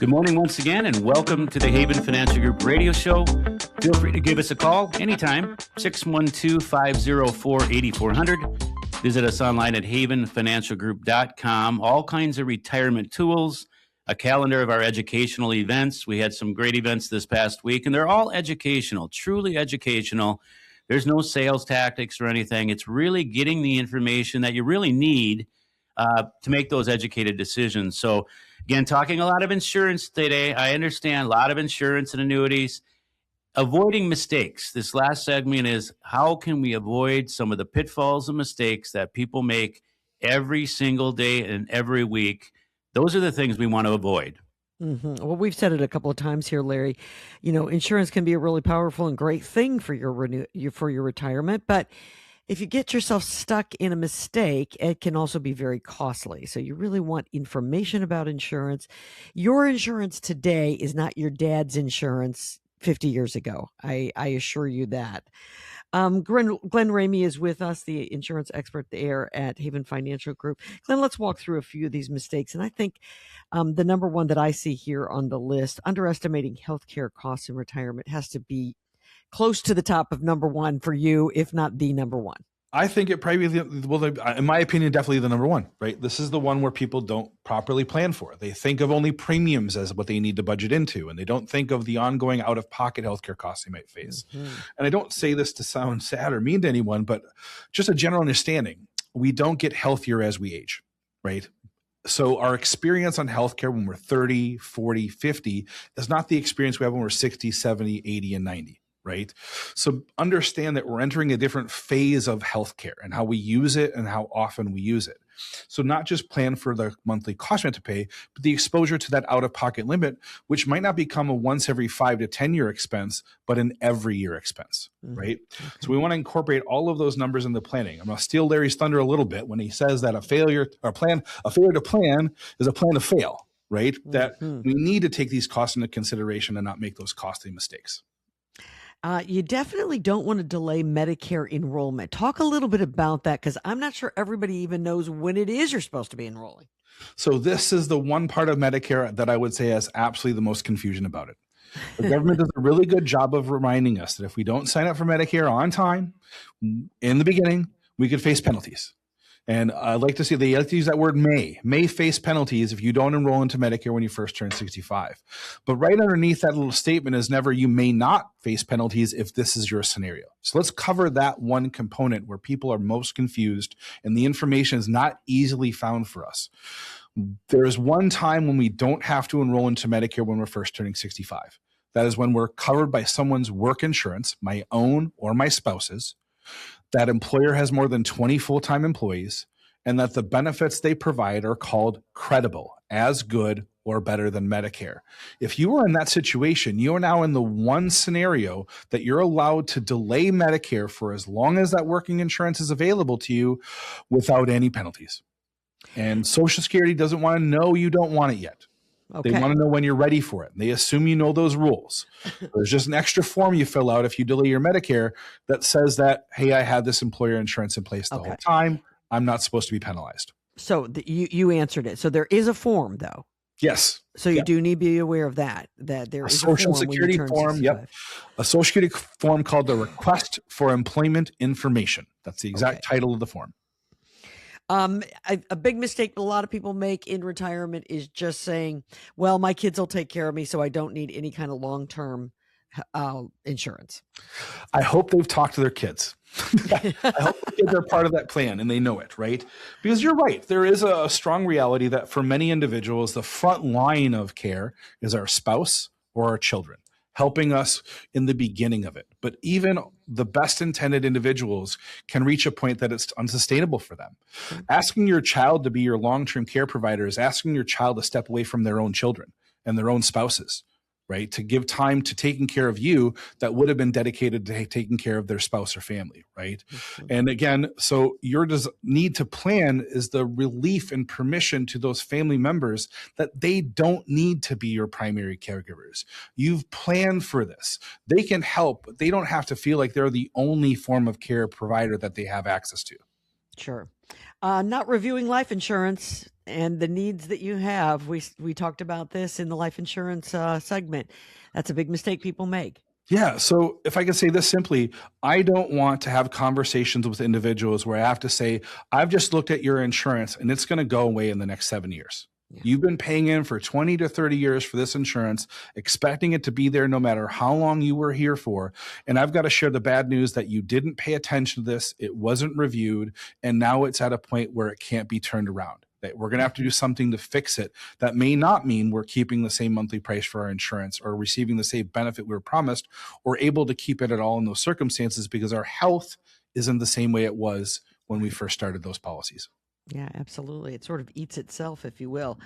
Good morning once again, and welcome to the Haven Financial Group radio show. Feel free to give us a call anytime, 612-504-8400. Visit us online at havenfinancialgroup.com. All kinds of retirement tools, a calendar of our educational events. We had some great events this past week, and they're all educational, truly educational. There's no sales tactics or anything. It's really getting the information that you really need to make those educated decisions. So again, talking a lot of insurance today. I understand a lot of insurance and annuities. Avoiding mistakes. This last segment is how can we avoid some of the pitfalls and mistakes that people make every single day and every week. Those are the things we want to avoid. Mm-hmm. Well, we've said it a couple of times here, Larry. You know, insurance can be a really powerful and great thing for your retirement, but if you get yourself stuck in a mistake, it can also be very costly. So you really want information about insurance. Your insurance today is not your dad's insurance 50 years ago. I assure you that. Glenn Ramey is with us, the insurance expert there at Haven Financial Group. Glenn, let's walk through a few of these mistakes. And I think the number one that I see here on the list, underestimating healthcare costs in retirement, has to be close to the top of number one for you, if not the number one. I think it probably, well, in my opinion, definitely the number one, right? This is the one where people don't properly plan for. They think of only premiums as what they need to budget into, and they don't think of the ongoing out-of-pocket healthcare costs they might face. Mm-hmm. And I don't say this to sound sad or mean to anyone, but just a general understanding. We don't get healthier as we age, right? So our experience on healthcare when we're 30, 40, 50 is not the experience we have when we're 60, 70, 80, and 90. Right. So understand that we're entering a different phase of healthcare and how we use it and how often we use it. So not just plan for the monthly cost you have to pay, but the exposure to that out-of-pocket limit, which might not become a once every 5 to 10 year expense, but an every year expense. Mm-hmm. Right. Okay. So we want to incorporate all of those numbers in the planning. I'm going to steal Larry's thunder a little bit when he says that a failure to plan is a plan to fail. Right. Mm-hmm. That we need to take these costs into consideration and not make those costly mistakes. You definitely don't want to delay Medicare enrollment. Talk a little bit about that, because I'm not sure everybody even knows when it is you're supposed to be enrolling. So this is the one part of Medicare that I would say has absolutely the most confusion about it. The government does a really good job of reminding us that if we don't sign up for Medicare on time in the beginning, we could face penalties. And I like to see they like to use that word may face penalties if you don't enroll into Medicare when you first turn 65. But right underneath that little statement is never you may not face penalties if this is your scenario. So let's cover that one component where people are most confused and the information is not easily found for us. There's one time when we don't have to enroll into Medicare when we're first turning 65. That is when we're covered by someone's work insurance, my own or my spouse's. That employer has more than 20 full-time employees, and that the benefits they provide are called credible, as good or better than Medicare. If you are in that situation, you are now in the one scenario that you're allowed to delay Medicare for as long as that working insurance is available to you without any penalties. And Social Security doesn't want to know you don't want it yet. Okay. They want to know when you're ready for it. They assume you know those rules. There's just an extra form you fill out if you delay your Medicare that says that, hey, I had this employer insurance in place the whole time. I'm not supposed to be penalized. So you answered it. So there is a form, though. Yes. So you do need to be aware of that there is a Social Security form. Yep. A Social Security form called the Request for Employment Information. That's the exact title of the form. A big mistake a lot of people make in retirement is just saying, well, my kids will take care of me, so I don't need any kind of long-term insurance. I hope they've talked to their kids. I hope the kids are part of that plan and they know it, right? Because you're right. There is a strong reality that for many individuals, the front line of care is our spouse or our children, helping us in the beginning of it. But even the best intended individuals can reach a point that it's unsustainable for them. Mm-hmm. Asking your child to be your long-term care provider is asking your child to step away from their own children and their own spouses, right? To give time to taking care of you that would have been dedicated to taking care of their spouse or family, right? Mm-hmm. And again, so your need to plan is the relief and permission to those family members that they don't need to be your primary caregivers. You've planned for this. They can help, but they don't have to feel like they're the only form of care provider that they have access to. Sure. Not reviewing life insurance. and the needs that you have. We talked about this in the life insurance segment. That's a big mistake people make. Yeah. So if I can say this simply, I don't want to have conversations with individuals where I have to say, I've just looked at your insurance and it's going to go away in the next 7 years. Yeah. You've been paying in for 20 to 30 years for this insurance, expecting it to be there no matter how long you were here for. And I've got to share the bad news that you didn't pay attention to this. It wasn't reviewed. And now it's at a point where it can't be turned around. That we're going to have to do something to fix it. That may not mean we're keeping the same monthly price for our insurance or receiving the same benefit we were promised or able to keep it at all in those circumstances because our health isn't the same way it was when we first started those policies. Yeah, absolutely. It sort of eats itself, if you will.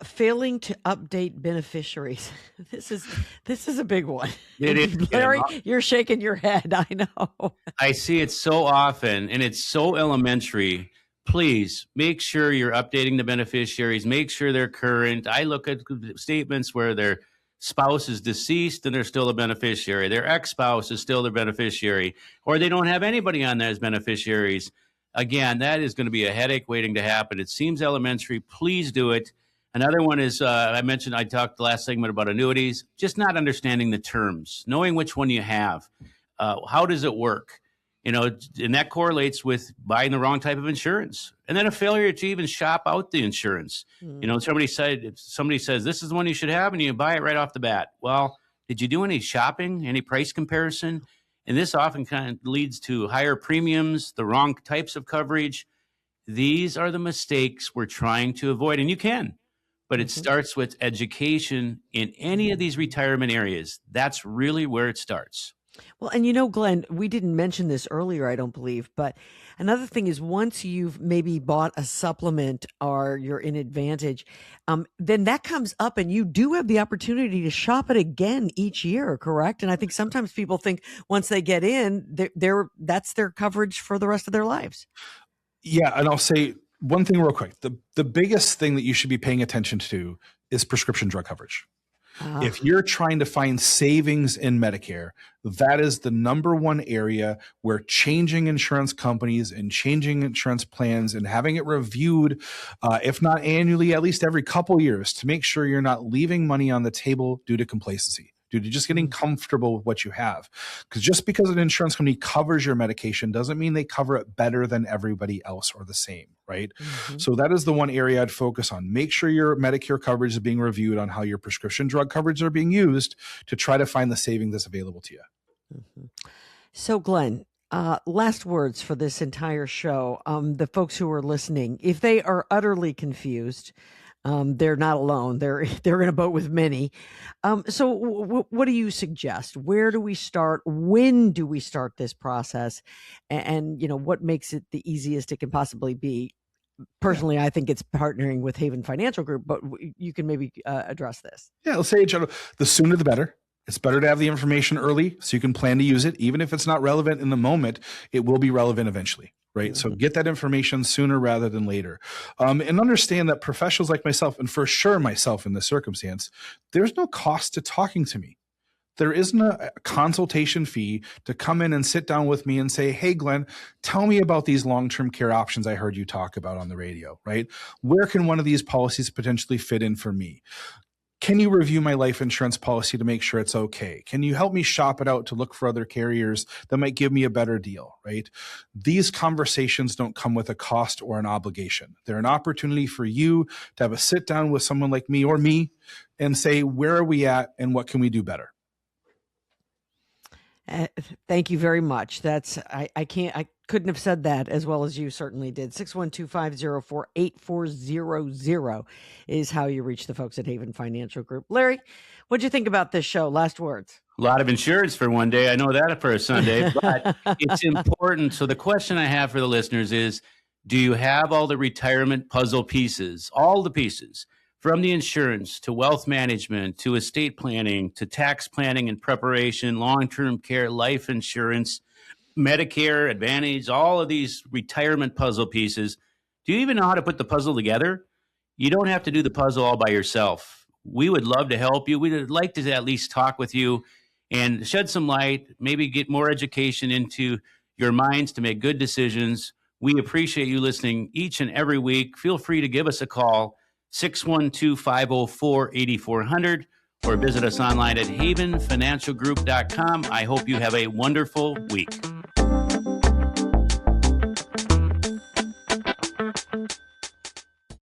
Failing to update beneficiaries. This is a big one. It is. Larry, you're shaking your head. I know. I see it so often, and it's so elementary. Please make sure you're updating the beneficiaries. Make sure they're current. I look at statements where their spouse is deceased and they're still a beneficiary. Their ex-spouse is still the beneficiary, or they don't have anybody on there as beneficiaries. Again, that is going to be a headache waiting to happen. It seems elementary. Please do it. Another one is, I talked the last segment about annuities, just not understanding the terms, knowing which one you have. How does it work? And that correlates with buying the wrong type of insurance. And then a failure to even shop out the insurance. Somebody says, this is the one you should have, and you buy it right off the bat. Well, did you do any shopping, any price comparison? And this often kind of leads to higher premiums, the wrong types of coverage. These are the mistakes we're trying to avoid, and you can. But it starts with education in any of these retirement areas. That's really where it starts. Well, and Glenn, we didn't mention this earlier, I don't believe, but another thing is once you've maybe bought a supplement or you're in Advantage, then that comes up and you do have the opportunity to shop it again each year, correct? And I think sometimes people think once they get in, that's their coverage for the rest of their lives. Yeah, and I'll say one thing real quick. The biggest thing that you should be paying attention to is prescription drug coverage. If you're trying to find savings in Medicare, that is the number one area where changing insurance companies and changing insurance plans and having it reviewed, if not annually, at least every couple years to make sure you're not leaving money on the table due to complacency, due to just getting comfortable with what you have. Because just because an insurance company covers your medication doesn't mean they cover it better than everybody else or the same, right? So that is the one area I'd focus on. Make sure your Medicare coverage is being reviewed on how your prescription drug coverage are being used to try to find the savings that's available to you. So Glenn, last words for this entire show. The folks who are listening, if they are utterly confused, they're not alone. They're in a boat with many. So what do you suggest? Where do we start? When do we start this process? And what makes it the easiest it can possibly be? Personally, I think it's partnering with Haven Financial Group, but you can maybe address this. Yeah, let's say the sooner the better. It's better to have the information early so you can plan to use it. Even if it's not relevant in the moment, it will be relevant eventually. Right. So get that information sooner rather than later. And understand that professionals like myself, and for sure myself in this circumstance, there's no cost to talking to me. There isn't a consultation fee to come in and sit down with me and say, hey, Glenn, tell me about these long-term care options I heard you talk about on the radio, right? Where can one of these policies potentially fit in for me? Can you review my life insurance policy to make sure it's okay? Can you help me shop it out to look for other carriers that might give me a better deal, right? These conversations don't come with a cost or an obligation. They're an opportunity for you to have a sit down with someone like me or me and say, where are we at and what can we do better? Thank you very much. I couldn't have said that as well as you certainly did. 612-504-8400 is how you reach the folks at Haven Financial Group. Larry, what'd you think about this show? Last words. A lot of insurance for one day. I know that for a Sunday, but it's important. So the question I have for the listeners is, do you have all the retirement puzzle pieces, all the pieces? From the insurance to wealth management, to estate planning, to tax planning and preparation, long-term care, life insurance, Medicare, Advantage, all of these retirement puzzle pieces. Do you even know how to put the puzzle together? You don't have to do the puzzle all by yourself. We would love to help you. We'd like to at least talk with you and shed some light, maybe get more education into your minds to make good decisions. We appreciate you listening each and every week. Feel free to give us a call, 612-504-8400, or visit us online at havenfinancialgroup.com. I hope you have a wonderful week.